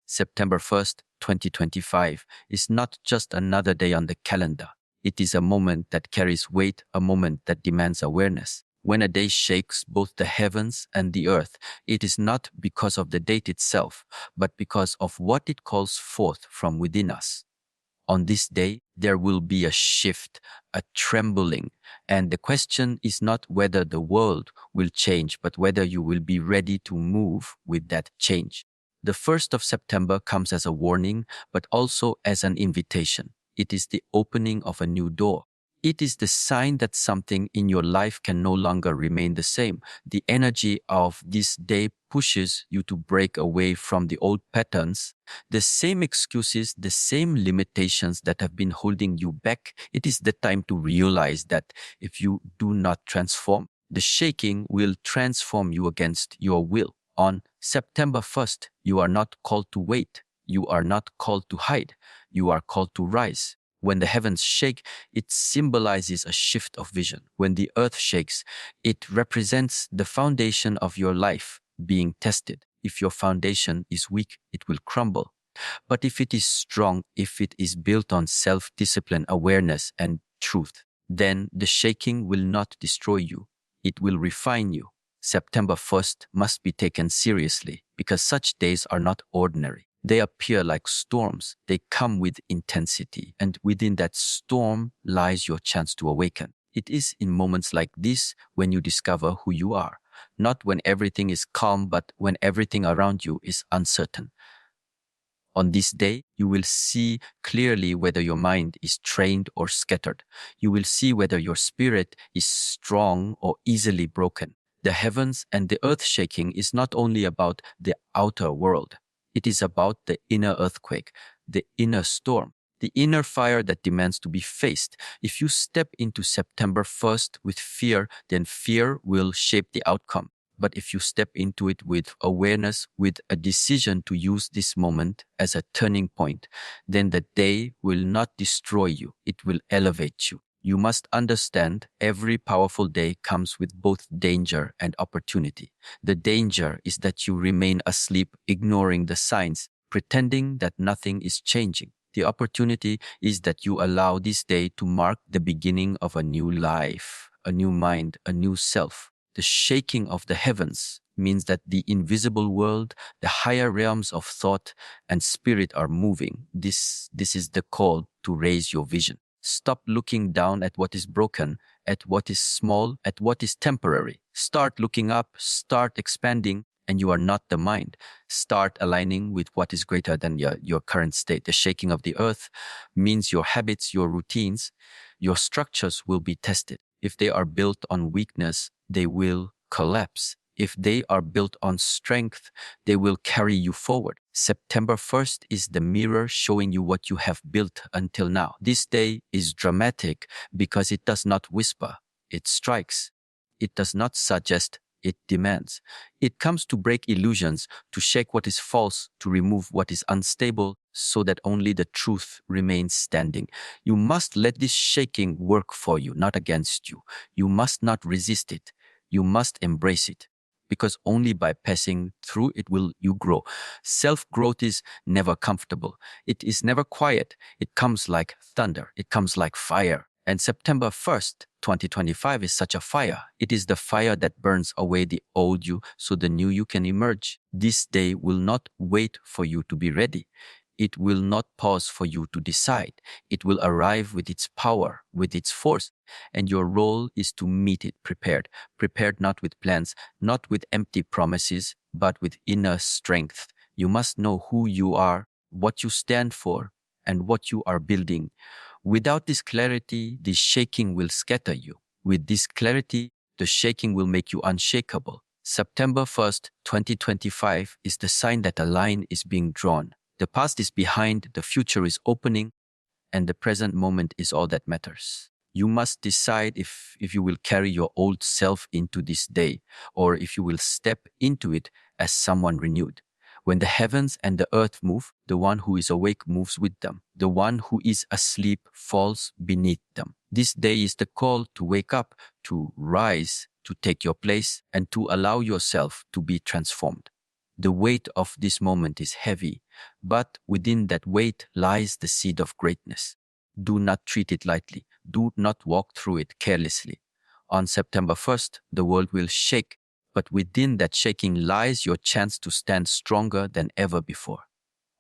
September 1st, 2025 is not just another day on the calendar. It is a moment that carries weight, a moment that demands awareness. When a day shakes both the heavens and the earth, it is not because of the date itself, but because of what it calls forth from within us. On this day, there will be a shift, a trembling, and the question is not whether the world will change, but whether you will be ready to move with that change. The 1st of September comes as a warning, but also as an invitation. It is the opening of a new door. It is the sign that something in your life can no longer remain the same. The energy of this day pushes you to break away from the old patterns, the same excuses, the same limitations that have been holding you back. It is the time to realize that if you do not transform, the shaking will transform you against your will. On September 1st, you are not called to wait. You are not called to hide. You are called to rise. When the heavens shake, it symbolizes a shift of vision. When the earth shakes, it represents the foundation of your life being tested. If your foundation is weak, it will crumble. But if it is strong, if it is built on self-discipline, awareness, and truth, then the shaking will not destroy you. It will refine you. September 1st must be taken seriously because such days are not ordinary. They appear like storms. They come with intensity, and within that storm lies your chance to awaken. It is in moments like this when you discover who you are, not when everything is calm, but when everything around you is uncertain. On this day, you will see clearly whether your mind is trained or scattered. You will see whether your spirit is strong or easily broken. The heavens and the earth shaking is not only about the outer world. It is about the inner earthquake, the inner storm, the inner fire that demands to be faced. If you step into September 1st with fear, then fear will shape the outcome. But if you step into it with awareness, with a decision to use this moment as a turning point, then the day will not destroy you. It will elevate you. You must understand every powerful day comes with both danger and opportunity. The danger is that you remain asleep, ignoring the signs, pretending that nothing is changing. The opportunity is that you allow this day to mark the beginning of a new life, a new mind, a new self. The shaking of the heavens means that the invisible world, the higher realms of thought and spirit are moving. This is the call to raise your vision. Stop looking down at what is broken, at what is small, at what is temporary. Start looking up, start expanding, and you are not the mind. Start aligning with what is greater than your current state. The shaking of the earth means your habits, your routines, your structures will be tested. If they are built on weakness, they will collapse. If they are built on strength, they will carry you forward. September 1st is the mirror showing you what you have built until now. This day is dramatic because it does not whisper, it strikes. It does not suggest, it demands. It comes to break illusions, to shake what is false, to remove what is unstable, so that only the truth remains standing. You must let this shaking work for you, not against you. You must not resist it. You must embrace it. Because only by passing through it will you grow. Self-growth is never comfortable. It is never quiet. It comes like thunder. It comes like fire. And September 1st, 2025 is such a fire. It is the fire that burns away the old you so the new you can emerge. This day will not wait for you to be ready. It will not pause for you to decide. It will arrive with its power, with its force. And your role is to meet it prepared. Prepared not with plans, not with empty promises, but with inner strength. You must know who you are, what you stand for, and what you are building. Without this clarity, the shaking will scatter you. With this clarity, the shaking will make you unshakable. September 1st, 2025 is the sign that a line is being drawn. The past is behind, the future is opening, and the present moment is all that matters. You must decide if you will carry your old self into this day, or if you will step into it as someone renewed. When the heavens and the earth move, the one who is awake moves with them. The one who is asleep falls beneath them. This day is the call to wake up, to rise, to take your place, and to allow yourself to be transformed. The weight of this moment is heavy, but within that weight lies the seed of greatness. Do not treat it lightly. Do not walk through it carelessly. On September 1st, the world will shake, but within that shaking lies your chance to stand stronger than ever before.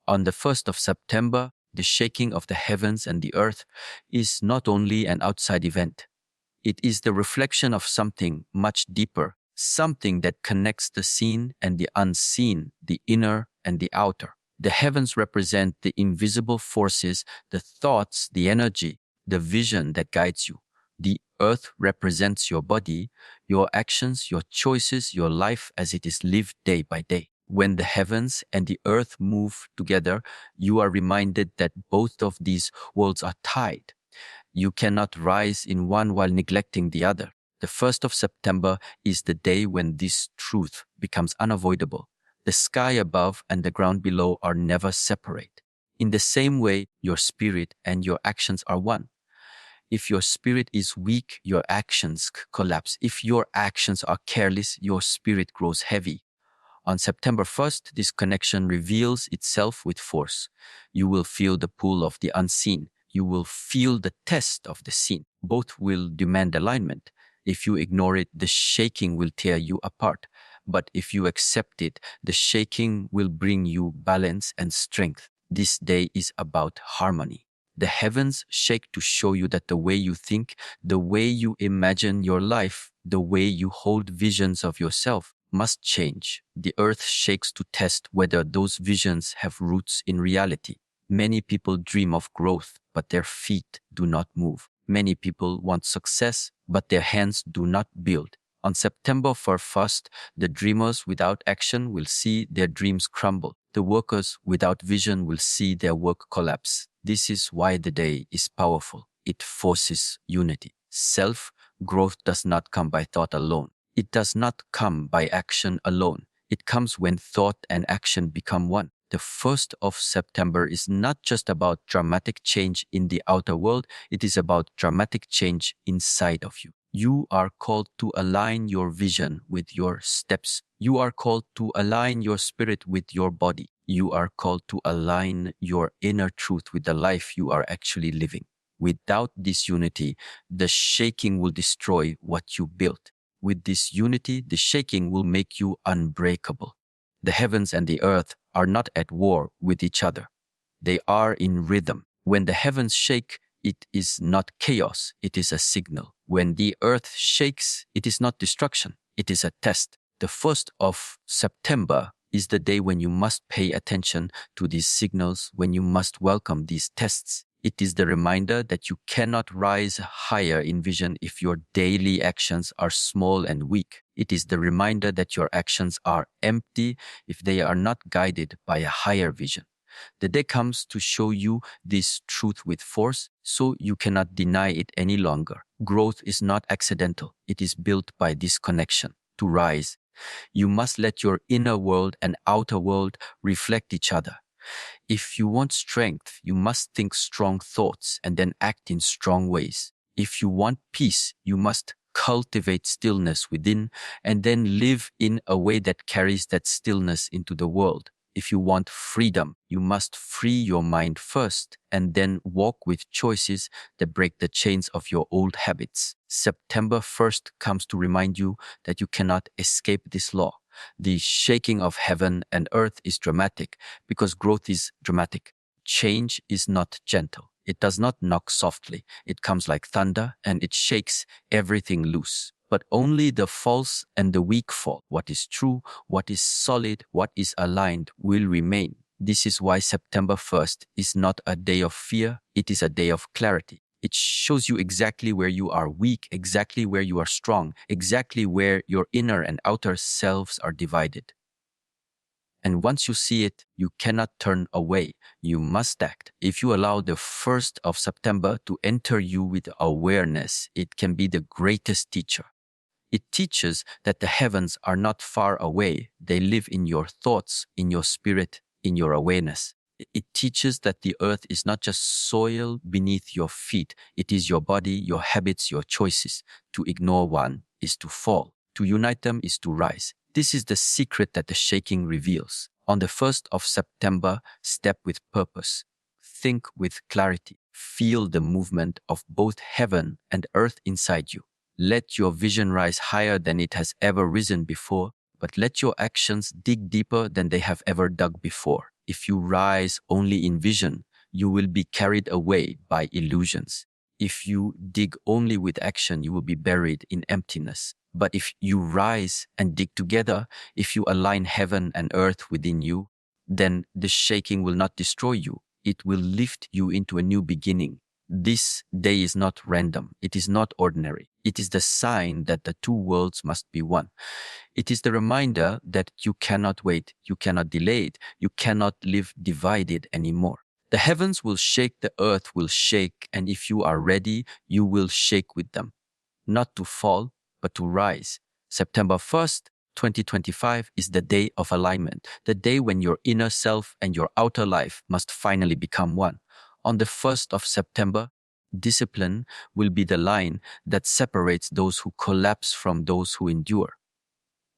On the 1st of September, the shaking of the heavens and the earth is not only an outside event. It is the reflection of something much deeper, something that connects the seen and the unseen, the inner and the outer. The heavens represent the invisible forces, the thoughts, the energy, the vision that guides you. The earth represents your body, your actions, your choices, your life as it is lived day by day. When the heavens and the earth move together, you are reminded that both of these worlds are tied. You cannot rise in one while neglecting the other. The 1st of September is the day when this truth becomes unavoidable. The sky above and the ground below are never separate. In the same way, your spirit and your actions are one. If your spirit is weak, your actions collapse. If your actions are careless, your spirit grows heavy. On September 1st, this connection reveals itself with force. You will feel the pull of the unseen. You will feel the test of the seen. Both will demand alignment. If you ignore it, the shaking will tear you apart. But if you accept it, the shaking will bring you balance and strength. This day is about harmony. The heavens shake to show you that the way you think, the way you imagine your life, the way you hold visions of yourself must change. The earth shakes to test whether those visions have roots in reality. Many people dream of growth, but their feet do not move. Many people want success, but their hands do not build. On September 1st, the dreamers without action will see their dreams crumble. The workers without vision will see their work collapse. This is why the day is powerful. It forces unity. Self-growth does not come by thought alone. It does not come by action alone. It comes when thought and action become one. The 1st of September is not just about dramatic change in the outer world, it is about dramatic change inside of you. You are called to align your vision with your steps. You are called to align your spirit with your body. You are called to align your inner truth with the life you are actually living. Without this unity, the shaking will destroy what you built. With this unity, the shaking will make you unbreakable. The heavens and the earth are not at war with each other. They are in rhythm. When the heavens shake, it is not chaos, it is a signal. When the earth shakes, it is not destruction, it is a test. The 1st of September is the day when you must pay attention to these signals, when you must welcome these tests. It is the reminder that you cannot rise higher in vision if your daily actions are small and weak. It is the reminder that your actions are empty if they are not guided by a higher vision. The day comes to show you this truth with force, so you cannot deny it any longer. Growth is not accidental. It is built by this connection. To rise, you must let your inner world and outer world reflect each other. If you want strength, you must think strong thoughts and then act in strong ways. If you want peace, you must cultivate stillness within and then live in a way that carries that stillness into the world. If you want freedom, you must free your mind first and then walk with choices that break the chains of your old habits. September 1st comes to remind you that you cannot escape this law. The shaking of heaven and earth is dramatic because growth is dramatic. Change is not gentle. It does not knock softly. It comes like thunder and it shakes everything loose. But only the false and the weak fall. What is true, what is solid, what is aligned will remain. This is why September 1st is not a day of fear, it is a day of clarity. It shows you exactly where you are weak, exactly where you are strong, exactly where your inner and outer selves are divided. And once you see it, you cannot turn away. You must act. If you allow the 1st of September to enter you with awareness, it can be the greatest teacher. It teaches that the heavens are not far away. They live in your thoughts, in your spirit, in your awareness. It teaches that the earth is not just soil beneath your feet. It is your body, your habits, your choices. To ignore one is to fall. To unite them is to rise. This is the secret that the shaking reveals. On the 1st of September, step with purpose. Think with clarity. Feel the movement of both heaven and earth inside you. Let your vision rise higher than it has ever risen before, but let your actions dig deeper than they have ever dug before. If you rise only in vision, you will be carried away by illusions. If you dig only with action, you will be buried in emptiness. But if you rise and dig together, if you align heaven and earth within you, then the shaking will not destroy you. It will lift you into a new beginning. This day is not random. It is not ordinary. It is the sign that the two worlds must be one. It is the reminder that you cannot wait, you cannot delay it, you cannot live divided anymore. The heavens will shake, the earth will shake, and if you are ready, you will shake with them. Not to fall, but to rise. September 1st, 2025 is the day of alignment, the day when your inner self and your outer life must finally become one. On the 1st of September, discipline will be the line that separates those who collapse from those who endure.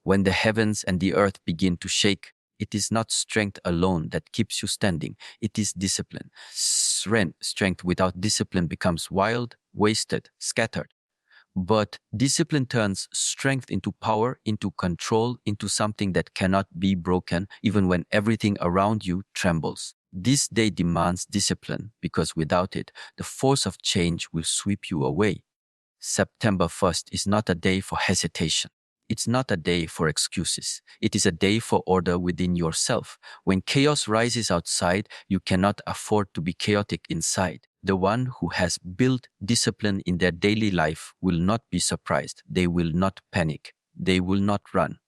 When the heavens and the earth begin to shake, it is not strength alone that keeps you standing. It is discipline. Strength without discipline becomes wild, wasted, scattered. But discipline turns strength into power, into control, into something that cannot be broken, even when everything around you trembles. This day demands discipline because without it, the force of change will sweep you away. September 1st is not a day for hesitation. It's not a day for excuses. It is a day for order within yourself. When chaos rises outside, you cannot afford to be chaotic inside. The one who has built discipline in their daily life will not be surprised. They will not panic. They will not run.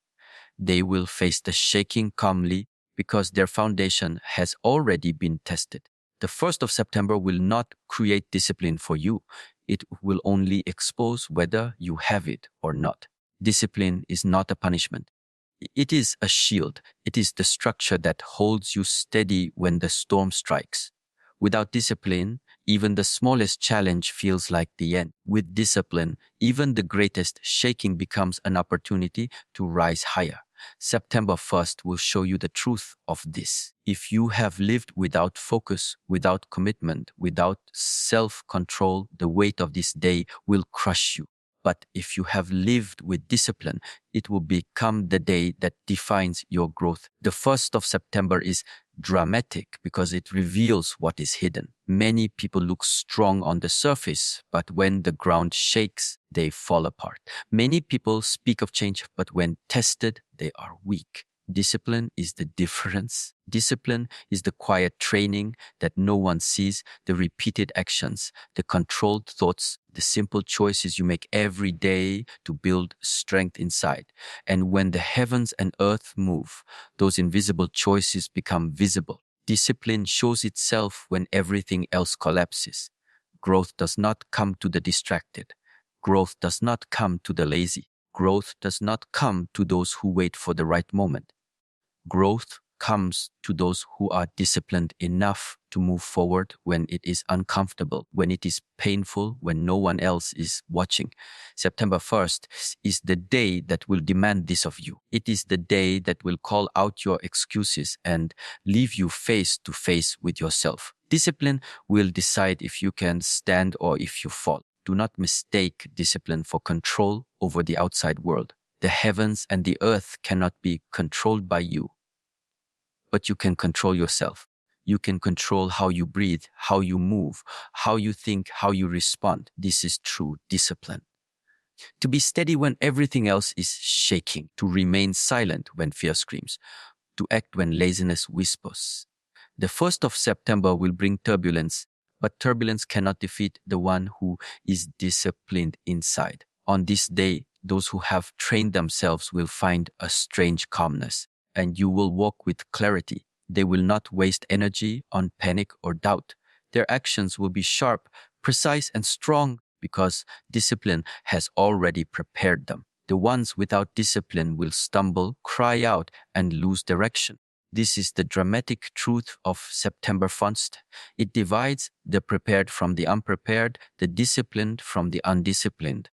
They will face the shaking calmly because their foundation has already been tested. The 1st of September will not create discipline for you. It will only expose whether you have it or not. Discipline is not a punishment. It is a shield. It is the structure that holds you steady when the storm strikes. Without discipline, even the smallest challenge feels like the end. With discipline, even the greatest shaking becomes an opportunity to rise higher. September 1st will show you the truth of this. If you have lived without focus, without commitment, without self-control, the weight of this day will crush you. But if you have lived with discipline, it will become the day that defines your growth. The 1st of September is dramatic because it reveals what is hidden. Many people look strong on the surface, but when the ground shakes, they fall apart. Many people speak of change, but when tested, they are weak. Discipline is the difference. Discipline is the quiet training that no one sees, the repeated actions, the controlled thoughts, the simple choices you make every day to build strength inside. And when the heavens and earth move, those invisible choices become visible. Discipline shows itself when everything else collapses. Growth does not come to the distracted. Growth does not come to the lazy. Growth does not come to those who wait for the right moment. Growth comes to those who are disciplined enough to move forward when it is uncomfortable, when it is painful, when no one else is watching. September 1st is the day that will demand this of you. It is the day that will call out your excuses and leave you face to face with yourself. Discipline will decide if you can stand or if you fall. Do not mistake discipline for control over the outside world. The heavens and the earth cannot be controlled by you, but you can control yourself. You can control how you breathe, how you move, how you think, how you respond. This is true discipline. To be steady when everything else is shaking, to remain silent when fear screams, to act when laziness whispers. The 1st of September will bring turbulence, but turbulence cannot defeat the one who is disciplined inside. On this day, those who have trained themselves will find a strange calmness, and you will walk with clarity. They will not waste energy on panic or doubt. Their actions will be sharp, precise, and strong because discipline has already prepared them. The ones without discipline will stumble, cry out, and lose direction. This is the dramatic truth of September 1st. It divides the prepared from the unprepared, the disciplined from the undisciplined,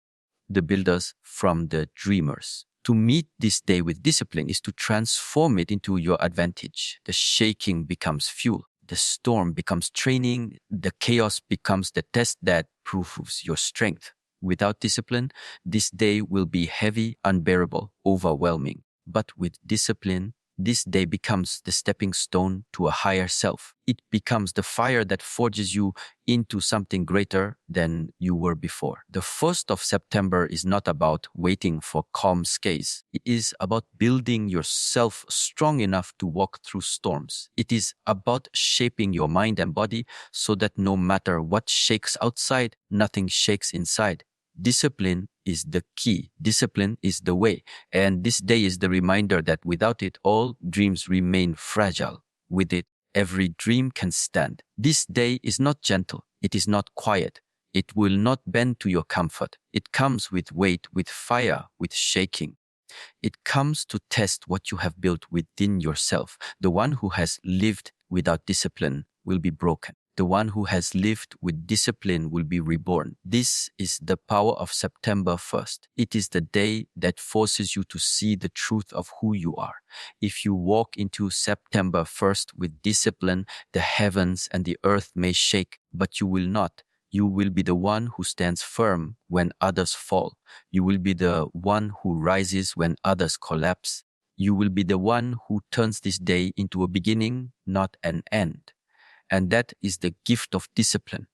the builders from the dreamers. To meet this day with discipline is to transform it into your advantage. The shaking becomes fuel. The storm becomes training. The chaos becomes the test that proves your strength. Without discipline, this day will be heavy, unbearable, overwhelming. But with discipline, this day becomes the stepping stone to a higher self. It becomes the fire that forges you into something greater than you were before. The 1st of September is not about waiting for calm skies. It is about building yourself strong enough to walk through storms. It is about shaping your mind and body so that no matter what shakes outside, nothing shakes inside. Discipline is the key. Discipline is the way. And this day is the reminder that without it, all dreams remain fragile. With it, every dream can stand. This day is not gentle. It is not quiet. It will not bend to your comfort. It comes with weight, with fire, with shaking. It comes to test what you have built within yourself. The one who has lived without discipline will be broken. The one who has lived with discipline will be reborn. This is the power of September 1st. It is the day that forces you to see the truth of who you are. If you walk into September 1st with discipline, the heavens and the earth may shake, but you will not. You will be the one who stands firm when others fall. You will be the one who rises when others collapse. You will be the one who turns this day into a beginning, not an end. And that is the gift of discipline.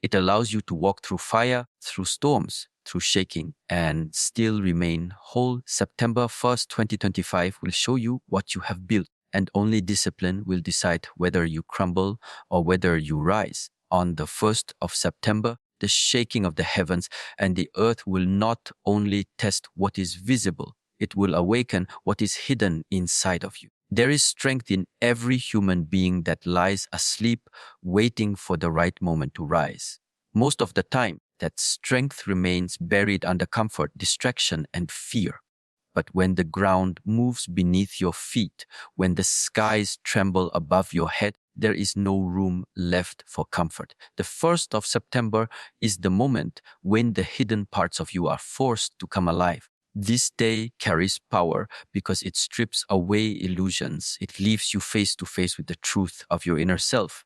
It allows you to walk through fire, through storms, through shaking, and still remain whole. September 1st, 2025 will show you what you have built, and only discipline will decide whether you crumble or whether you rise. On the 1st of September, the shaking of the heavens and the earth will not only test what is visible, it will awaken what is hidden inside of you. There is strength in every human being that lies asleep, waiting for the right moment to rise. Most of the time, that strength remains buried under comfort, distraction, and fear. But when the ground moves beneath your feet, when the skies tremble above your head, there is no room left for comfort. The 1st of September is the moment when the hidden parts of you are forced to come alive. This day carries power because it strips away illusions. It leaves you face to face with the truth of your inner self.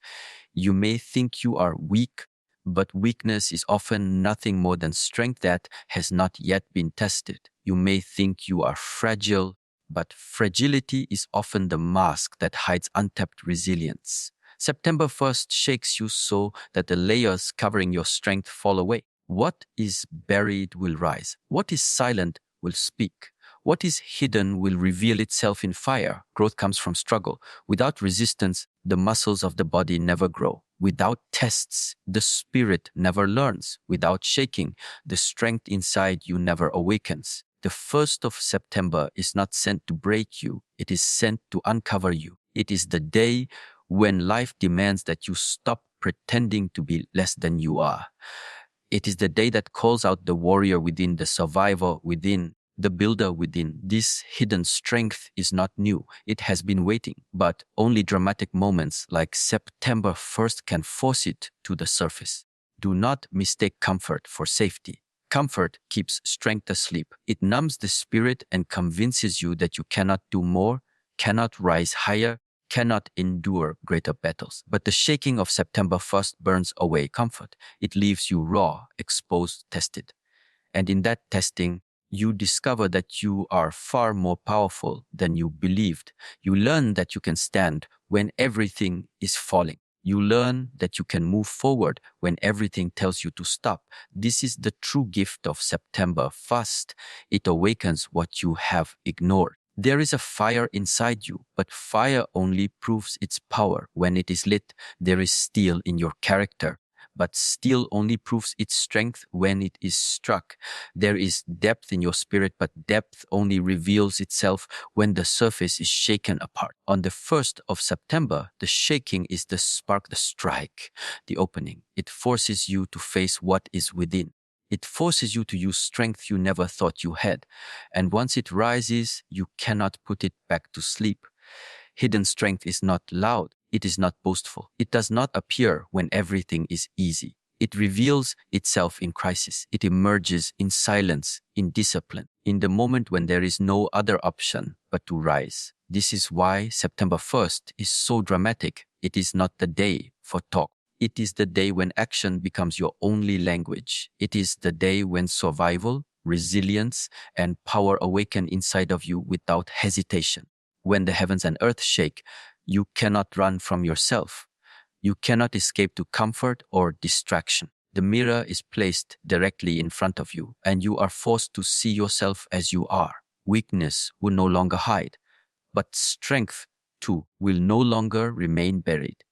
You may think you are weak, but weakness is often nothing more than strength that has not yet been tested. You may think you are fragile, but fragility is often the mask that hides untapped resilience. September 1st shakes you so that the layers covering your strength fall away. What is buried will rise. What is silent will speak. What is hidden will reveal itself in fire. Growth comes from struggle. Without resistance, the muscles of the body never grow. Without tests, the spirit never learns. Without shaking, the strength inside you never awakens. The 1st of September is not sent to break you. It is sent to uncover you. It is the day when life demands that you stop pretending to be less than you are. It is the day that calls out the warrior within, the survivor within, the builder within. This hidden strength is not new. It has been waiting, but only dramatic moments like September 1st can force it to the surface. Do not mistake comfort for safety. Comfort keeps strength asleep. It numbs the spirit and convinces you that you cannot do more, cannot rise higher, cannot endure greater battles. But the shaking of September 1st burns away comfort. It leaves you raw, exposed, tested. And in that testing, you discover that you are far more powerful than you believed. You learn that you can stand when everything is falling. You learn that you can move forward when everything tells you to stop. This is the true gift of September 1st. It awakens what you have ignored. There is a fire inside you, but fire only proves its power when it is lit. There is steel in your character, but steel only proves its strength when it is struck. There is depth in your spirit, but depth only reveals itself when the surface is shaken apart. On the 1st of September, the shaking is the spark, the strike, the opening. It forces you to face what is within. It forces you to use strength you never thought you had. And once it rises, you cannot put it back to sleep. Hidden strength is not loud. It is not boastful. It does not appear when everything is easy. It reveals itself in crisis. It emerges in silence, in discipline, in the moment when there is no other option but to rise. This is why September 1st is so dramatic. It is not the day for talk. It is the day when action becomes your only language. It is the day when survival, resilience, and power awaken inside of you without hesitation. When the heavens and earth shake, you cannot run from yourself. You cannot escape to comfort or distraction. The mirror is placed directly in front of you, and you are forced to see yourself as you are. Weakness will no longer hide, but strength, too, will no longer remain buried.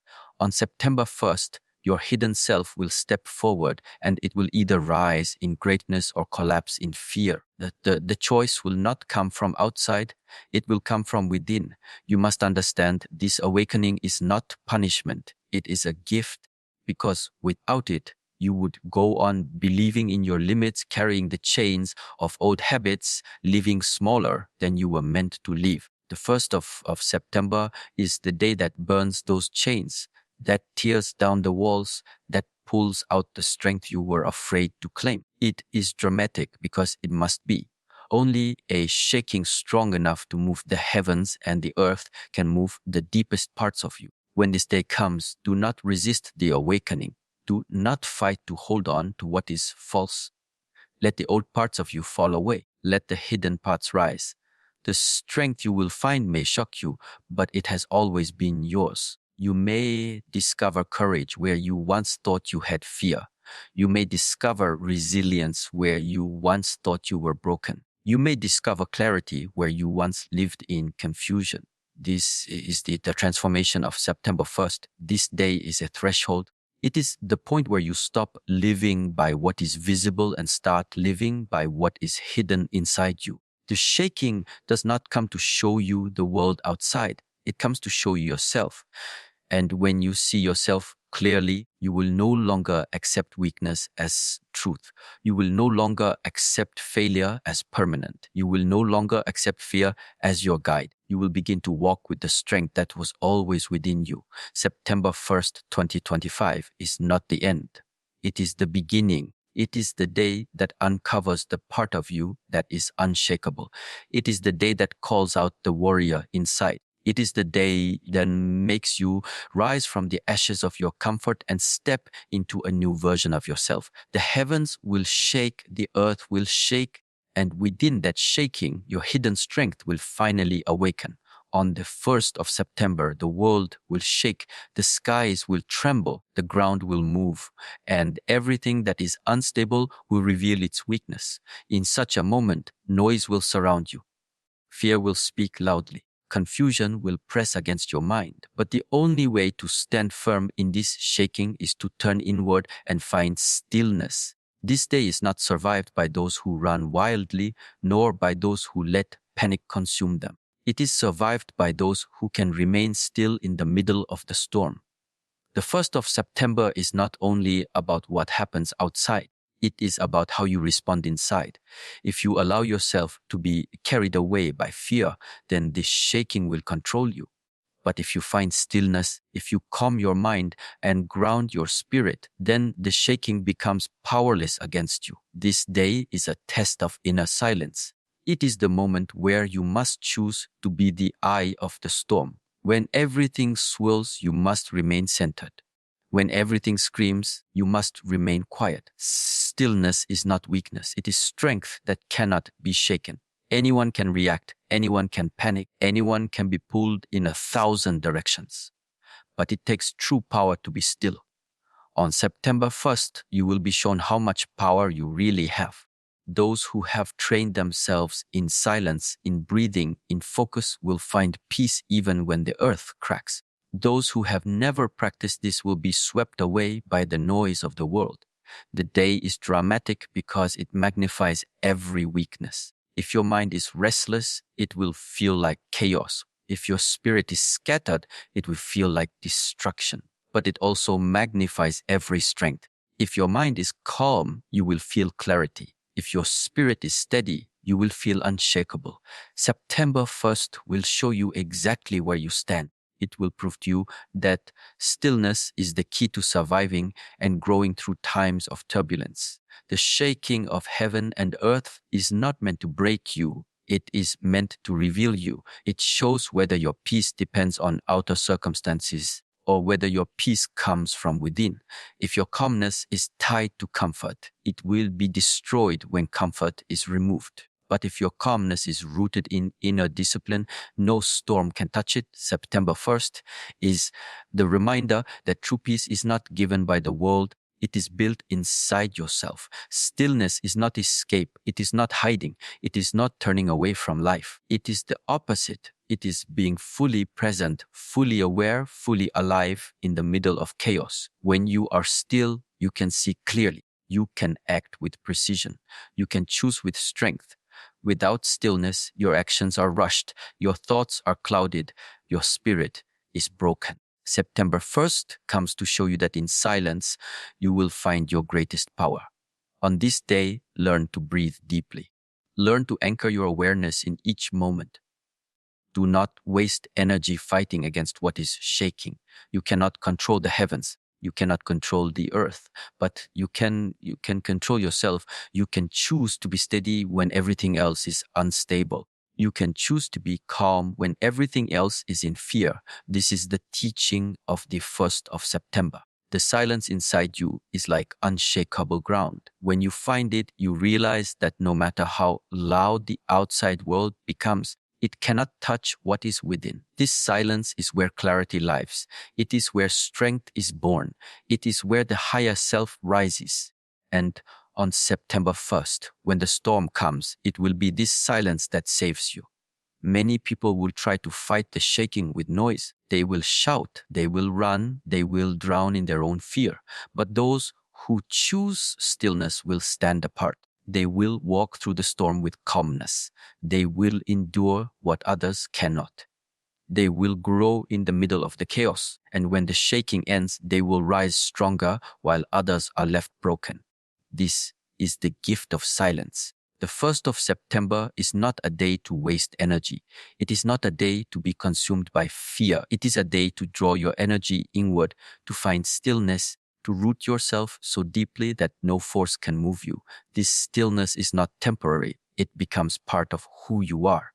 On September 1st, your hidden self will step forward, and it will either rise in greatness or collapse in fear. The choice will not come from outside, it will come from within. You must understand this awakening is not punishment, it is a gift, because without it, you would go on believing in your limits, carrying the chains of old habits, living smaller than you were meant to live. The 1st of September is the day that burns those chains, that tears down the walls, that pulls out the strength you were afraid to claim. It is dramatic because it must be. Only a shaking strong enough to move the heavens and the earth can move the deepest parts of you. When this day comes, do not resist the awakening. Do not fight to hold on to what is false. Let the old parts of you fall away. Let the hidden parts rise. The strength you will find may shock you, but it has always been yours. You may discover courage where you once thought you had fear. You may discover resilience where you once thought you were broken. You may discover clarity where you once lived in confusion. This is the transformation of September 1st. This day is a threshold. It is the point where you stop living by what is visible and start living by what is hidden inside you. The shaking does not come to show you the world outside. It comes to show you yourself. And when you see yourself clearly, you will no longer accept weakness as truth. You will no longer accept failure as permanent. You will no longer accept fear as your guide. You will begin to walk with the strength that was always within you. September 1st, 2025 is not the end. It is the beginning. It is the day that uncovers the part of you that is unshakable. It is the day that calls out the warrior inside. It is the day that makes you rise from the ashes of your comfort and step into a new version of yourself. The heavens will shake, the earth will shake, and within that shaking, your hidden strength will finally awaken. On the 1st of September, the world will shake, the skies will tremble, the ground will move, and everything that is unstable will reveal its weakness. In such a moment, noise will surround you. Fear will speak loudly. Confusion will press against your mind. But the only way to stand firm in this shaking is to turn inward and find stillness. This day is not survived by those who run wildly, nor by those who let panic consume them. It is survived by those who can remain still in the middle of the storm. The 1st of September is not only about what happens outside. It is about how you respond inside. If you allow yourself to be carried away by fear, then this shaking will control you. But if you find stillness, if you calm your mind and ground your spirit, then the shaking becomes powerless against you. This day is a test of inner silence. It is the moment where you must choose to be the eye of the storm. When everything swirls, you must remain centered. When everything screams, you must remain quiet. Stillness is not weakness. It is strength that cannot be shaken. Anyone can react. Anyone can panic. Anyone can be pulled in 1,000 directions. But it takes true power to be still. On September 1st, you will be shown how much power you really have. Those who have trained themselves in silence, in breathing, in focus will find peace even when the earth cracks. Those who have never practiced this will be swept away by the noise of the world. The day is dramatic because it magnifies every weakness. If your mind is restless, it will feel like chaos. If your spirit is scattered, it will feel like destruction. But it also magnifies every strength. If your mind is calm, you will feel clarity. If your spirit is steady, you will feel unshakable. September 1st will show you exactly where you stand. It will prove to you that stillness is the key to surviving and growing through times of turbulence. The shaking of heaven and earth is not meant to break you. It is meant to reveal you. It shows whether your peace depends on outer circumstances or whether your peace comes from within. If your calmness is tied to comfort, it will be destroyed when comfort is removed. But if your calmness is rooted in inner discipline, no storm can touch it. September 1st is the reminder that true peace is not given by the world. It is built inside yourself. Stillness is not escape. It is not hiding. It is not turning away from life. It is the opposite. It is being fully present, fully aware, fully alive in the middle of chaos. When you are still, you can see clearly. You can act with precision. You can choose with strength. Without stillness, your actions are rushed. Your thoughts are clouded. Your spirit is broken. September 1st comes to show you that in silence, you will find your greatest power. On this day, learn to breathe deeply. Learn to anchor your awareness in each moment. Do not waste energy fighting against what is shaking. You cannot control the heavens. You cannot control the earth, but you can control yourself. You can choose to be steady when everything else is unstable. You can choose to be calm when everything else is in fear. This is the teaching of the 1st of September. The silence inside you is like unshakable ground. When you find it, you realize that no matter how loud the outside world becomes, it cannot touch what is within. This silence is where clarity lives. It is where strength is born. It is where the higher self rises. And on September 1st, when the storm comes, it will be this silence that saves you. Many people will try to fight the shaking with noise. They will shout, they will run, they will drown in their own fear. But those who choose stillness will stand apart. They will walk through the storm with calmness. They will endure what others cannot. They will grow in the middle of the chaos. And when the shaking ends, they will rise stronger while others are left broken. This is the gift of silence. The 1st of September is not a day to waste energy. It is not a day to be consumed by fear. It is a day to draw your energy inward, to find stillness, to root yourself so deeply that no force can move you. This stillness is not temporary. It becomes part of who you are.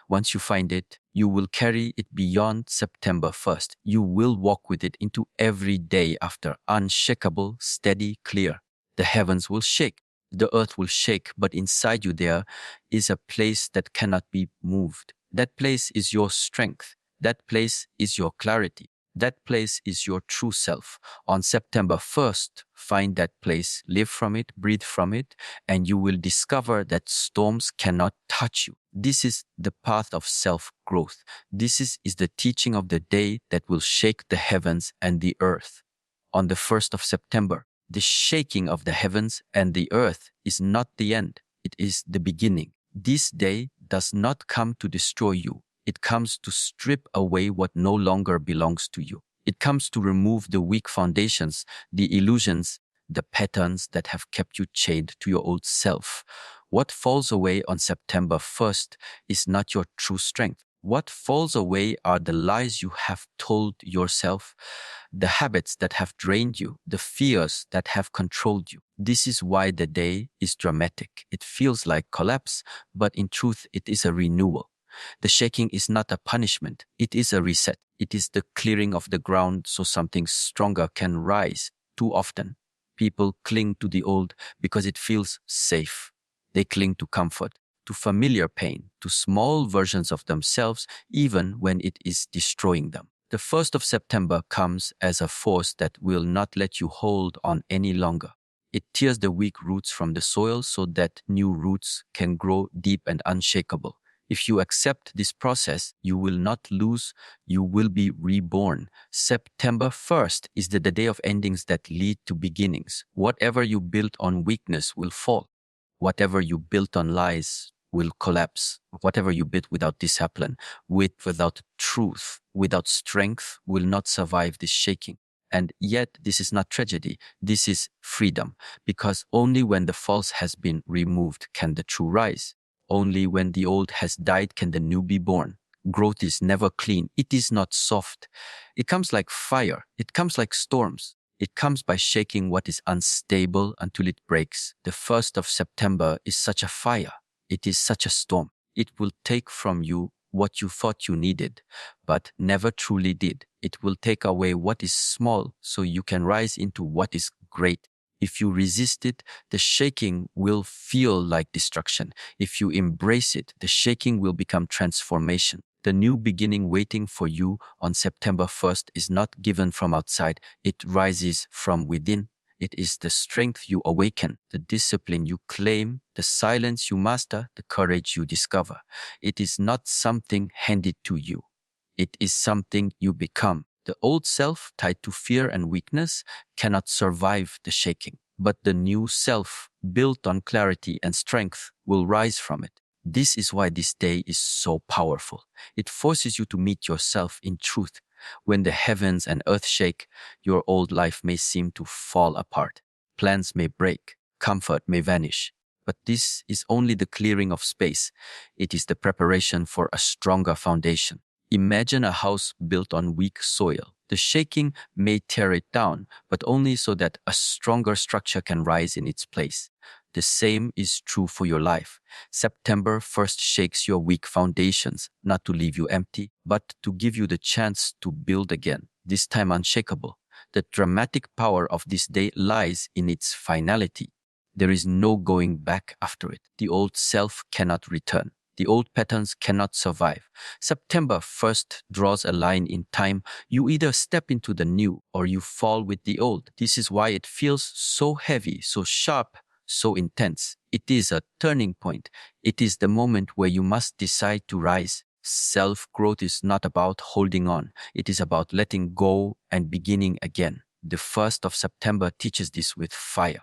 Once you find it, you will carry it beyond September 1st. You will walk with it into every day after, unshakable, steady, clear. The heavens will shake. The earth will shake, but inside you there is a place that cannot be moved. That place is your strength. That place is your clarity. That place is your true self. On September 1st, find that place, live from it, breathe from it, and you will discover that storms cannot touch you. This is the path of self-growth. This is the teaching of the day that will shake the heavens and the earth. On the 1st of September, the shaking of the heavens and the earth is not the end. It is the beginning. This day does not come to destroy you. It comes to strip away what no longer belongs to you. It comes to remove the weak foundations, the illusions, the patterns that have kept you chained to your old self. What falls away on September 1st is not your true strength. What falls away are the lies you have told yourself, the habits that have drained you, the fears that have controlled you. This is why the day is dramatic. It feels like collapse, but in truth, it is a renewal. The shaking is not a punishment. It is a reset. It is the clearing of the ground so something stronger can rise. Too often, people cling to the old because it feels safe. They cling to comfort, to familiar pain, to small versions of themselves, even when it is destroying them. The 1st of September comes as a force that will not let you hold on any longer. It tears the weak roots from the soil so that new roots can grow deep and unshakable. If you accept this process, you will not lose, you will be reborn. September 1st is the day of endings that lead to beginnings. Whatever you built on weakness will fall. Whatever you built on lies will collapse. Whatever you built without discipline, without truth, without strength, will not survive this shaking. And yet, this is not tragedy. This is freedom. Because only when the false has been removed can the true rise. Only when the old has died can the new be born. Growth is never clean. It is not soft. It comes like fire. It comes like storms. It comes by shaking what is unstable until it breaks. The 1st of September is such a fire. It is such a storm. It will take from you what you thought you needed, but never truly did. It will take away what is small so you can rise into what is great. If you resist it, the shaking will feel like destruction. If you embrace it, the shaking will become transformation. The new beginning waiting for you on September 1st is not given from outside. It rises from within. It is the strength you awaken, the discipline you claim, the silence you master, the courage you discover. It is not something handed to you. It is something you become. The old self, tied to fear and weakness, cannot survive the shaking. But the new self, built on clarity and strength, will rise from it. This is why this day is so powerful. It forces you to meet yourself in truth. When the heavens and earth shake, your old life may seem to fall apart. Plans may break, comfort may vanish. But this is only the clearing of space. It is the preparation for a stronger foundation. Imagine a house built on weak soil. The shaking may tear it down, but only so that a stronger structure can rise in its place. The same is true for your life. September 1st shakes your weak foundations, not to leave you empty, but to give you the chance to build again, this time unshakable. The dramatic power of this day lies in its finality. There is no going back after it. The old self cannot return. The old patterns cannot survive. September 1st draws a line in time. You either step into the new or you fall with the old. This is why it feels so heavy, so sharp, so intense. It is a turning point. It is the moment where you must decide to rise. Self-growth is not about holding on. It is about letting go and beginning again. The 1st of September teaches this with fire.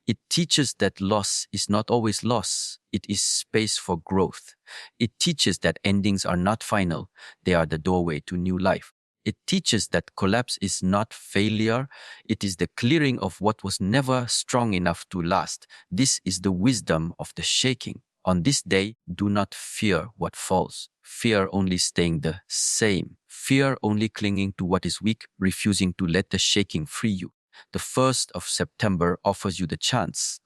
It teaches that loss is not always loss. It is space for growth. It teaches that endings are not final. They are the doorway to new life. It teaches that collapse is not failure. It is the clearing of what was never strong enough to last. This is the wisdom of the shaking. On this day, do not fear what falls. Fear only staying the same. Fear only clinging to what is weak, refusing to let the shaking free you. The 1st of September offers you the chance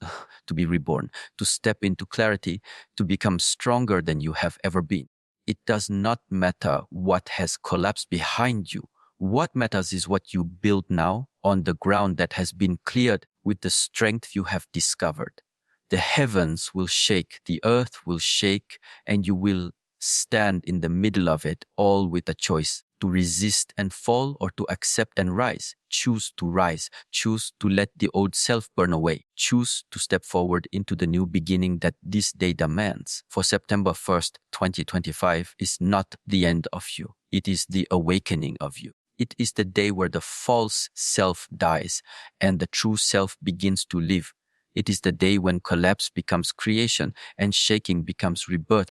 to be reborn, to step into clarity, to become stronger than you have ever been. It does not matter what has collapsed behind you. What matters is what you build now on the ground that has been cleared with the strength you have discovered. The heavens will shake, the earth will shake, and you will stand in the middle of it, all with a choice: to resist and fall or to accept and rise. Choose to rise. Choose to let the old self burn away. Choose to step forward into the new beginning that this day demands. For September 1st, 2025 is not the end of you. It is the awakening of you. It is the day where the false self dies and the true self begins to live. It is the day when collapse becomes creation and shaking becomes rebirth.